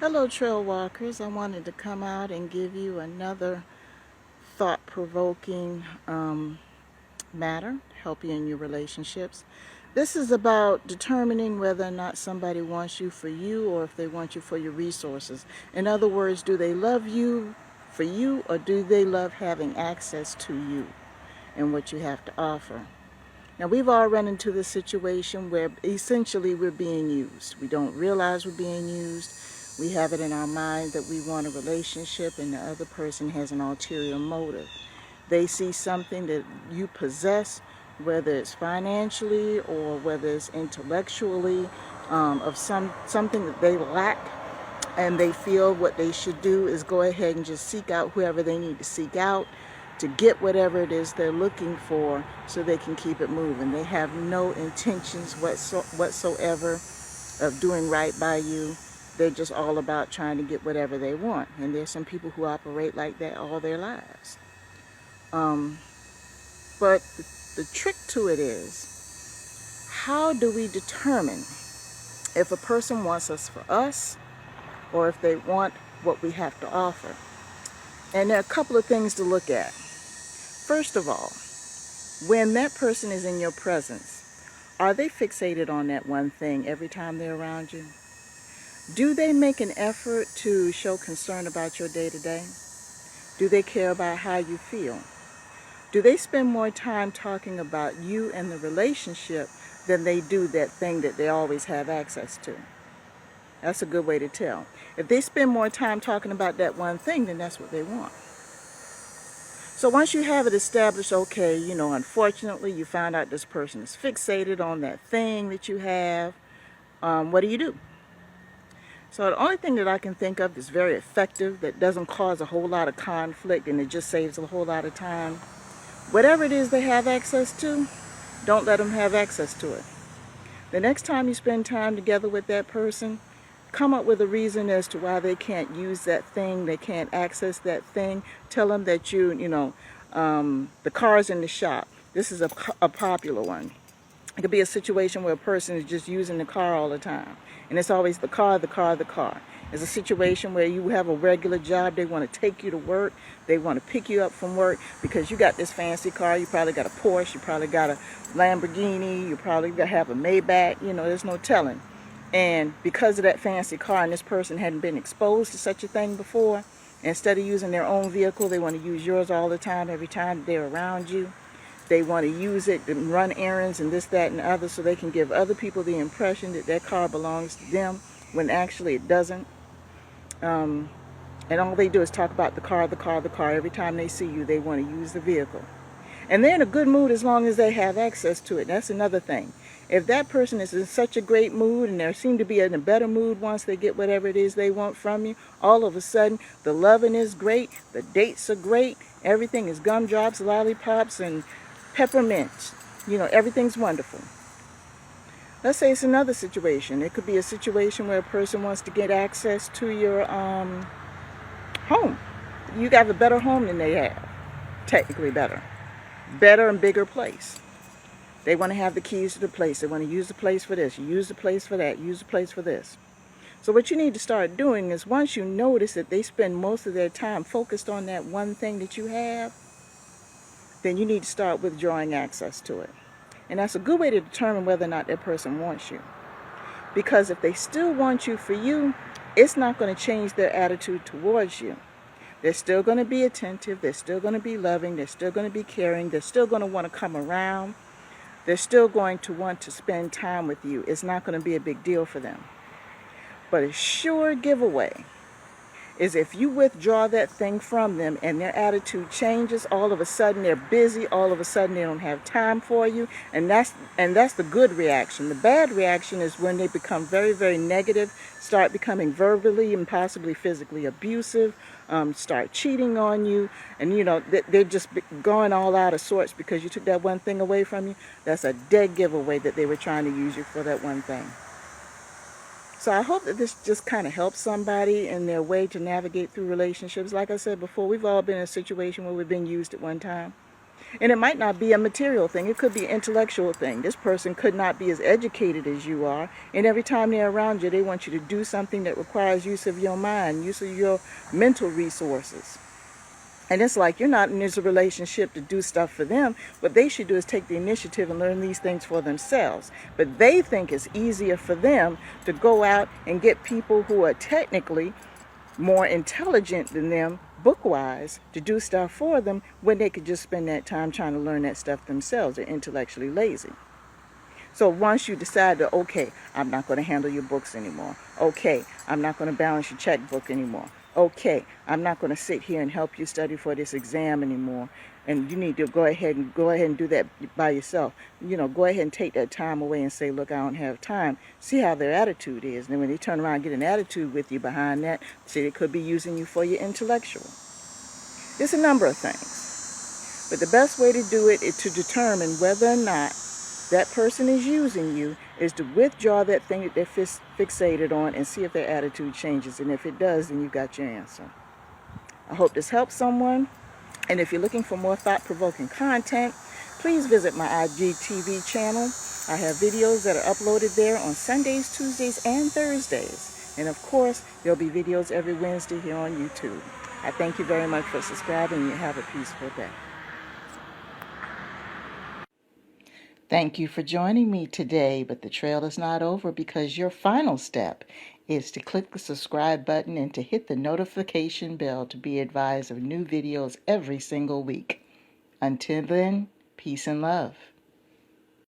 Hello, trail walkers. I wanted to come out and give you another thought-provoking matter, help you in your relationships. This is about determining whether or not somebody wants you for you or if they want you for your resources. In other words, do they love you for you or do they love having access to you and what you have to offer? Now, we've all run into this situation where essentially we're being used. We don't realize we're being used. We have it in our mind that we want a relationship and the other person has an ulterior motive. They see something that you possess, whether it's financially or whether it's intellectually, of something that they lack, and they feel what they should do is go ahead and just seek out whoever they need to seek out to get whatever it is they're looking for so they can keep it moving. They have no intentions whatsoever of doing right by you. They're just all about trying to get whatever they want. And there's some people who operate like that all their lives. But the trick to it is, how do we determine if a person wants us for us or if they want what we have to offer? And there are a couple of things to look at. First of all, when that person is in your presence, are they fixated on that one thing every time they're around you? Do they make an effort to show concern about your day-to-day? Do they care about how you feel? Do they spend more time talking about you and the relationship than they do that thing that they always have access to? That's a good way to tell. If they spend more time talking about that one thing, then that's what they want. So once you have it established, okay, unfortunately you found out this person is fixated on that thing that you have, what do you do? So the only thing that I can think of that's very effective, that doesn't cause a whole lot of conflict and it just saves a whole lot of time, whatever it is they have access to, don't let them have access to it. The next time you spend time together with that person, come up with a reason as to why they can't use that thing, they can't access that thing. Tell them that the car's in the shop. This is a popular one. It could be a situation where a person is just using the car all the time. And it's always the car, the car, the car. It's a situation where you have a regular job. They want to take you to work. They want to pick you up from work because you got this fancy car. You probably got a Porsche. You probably got a Lamborghini. You probably have a Maybach. There's no telling. And because of that fancy car and this person hadn't been exposed to such a thing before, instead of using their own vehicle, they want to use yours all the time, every time they're around you. They want to use it to run errands and this, that, and the other so they can give other people the impression that that car belongs to them when actually it doesn't. And all they do is talk about the car, the car, the car. Every time they see you, they want to use the vehicle. And they're in a good mood as long as they have access to it. That's another thing. If that person is in such a great mood and they seem to be in a better mood once they get whatever it is they want from you, all of a sudden the loving is great, the dates are great, everything is gumdrops, lollipops, and peppermints. Everything's wonderful. Let's say it's another situation. It could be a situation where a person wants to get access to your home. You got a better home than they have. Technically better and bigger place. They want to have the keys to the place. They want to use the place for this, use the place for that, use the place for this. So what you need to start doing is, once you notice that they spend most of their time focused on that one thing that you have, then you need to start withdrawing access to it. And that's a good way to determine whether or not that person wants you. Because if they still want you for you, it's not going to change their attitude towards you. They're still going to be attentive. They're still going to be loving. They're still going to be caring. They're still going to want to come around. They're still going to want to spend time with you. It's not going to be a big deal for them. But a sure giveaway is if you withdraw that thing from them and their attitude changes, all of a sudden they're busy, all of a sudden they don't have time for you, and that's the good reaction. The bad reaction is when they become very, very negative, start becoming verbally and possibly physically abusive, start cheating on you, and they're just going all out of sorts because you took that one thing away from you. That's a dead giveaway that they were trying to use you for that one thing. So I hope that this just kind of helps somebody in their way to navigate through relationships. Like I said before, we've all been in a situation where we've been used at one time. And it might not be a material thing. It could be an intellectual thing. This person could not be as educated as you are. And every time they're around you, they want you to do something that requires use of your mind, use of your mental resources. And it's like you're not in this relationship to do stuff for them. What they should do is take the initiative and learn these things for themselves. But they think it's easier for them to go out and get people who are technically more intelligent than them, book-wise, to do stuff for them when they could just spend that time trying to learn that stuff themselves. They're intellectually lazy. So once you decide that, okay, I'm not going to handle your books anymore. Okay, I'm not going to balance your checkbook anymore. Okay, I'm not going to sit here and help you study for this exam anymore. And you need to go ahead and do that by yourself. You know, go ahead and take that time away and say, look, I don't have time. See how their attitude is. And then when they turn around and get an attitude with you behind that, see, they could be using you for your intellectual. There's a number of things. But the best way to do it is to determine whether or not that person is using you is to withdraw that thing that they're fixated on and see if their attitude changes. And if it does, then you've got your answer. I hope this helps someone. And if you're looking for more thought-provoking content, please visit my IGTV channel. I have videos that are uploaded there on Sundays, Tuesdays, and Thursdays. And of course, there'll be videos every Wednesday here on YouTube. I thank you very much for subscribing, and you have a peaceful day. Thank you for joining me today, but the trail is not over, because your final step is to click the subscribe button and to hit the notification bell to be advised of new videos every single week. Until then, peace and love.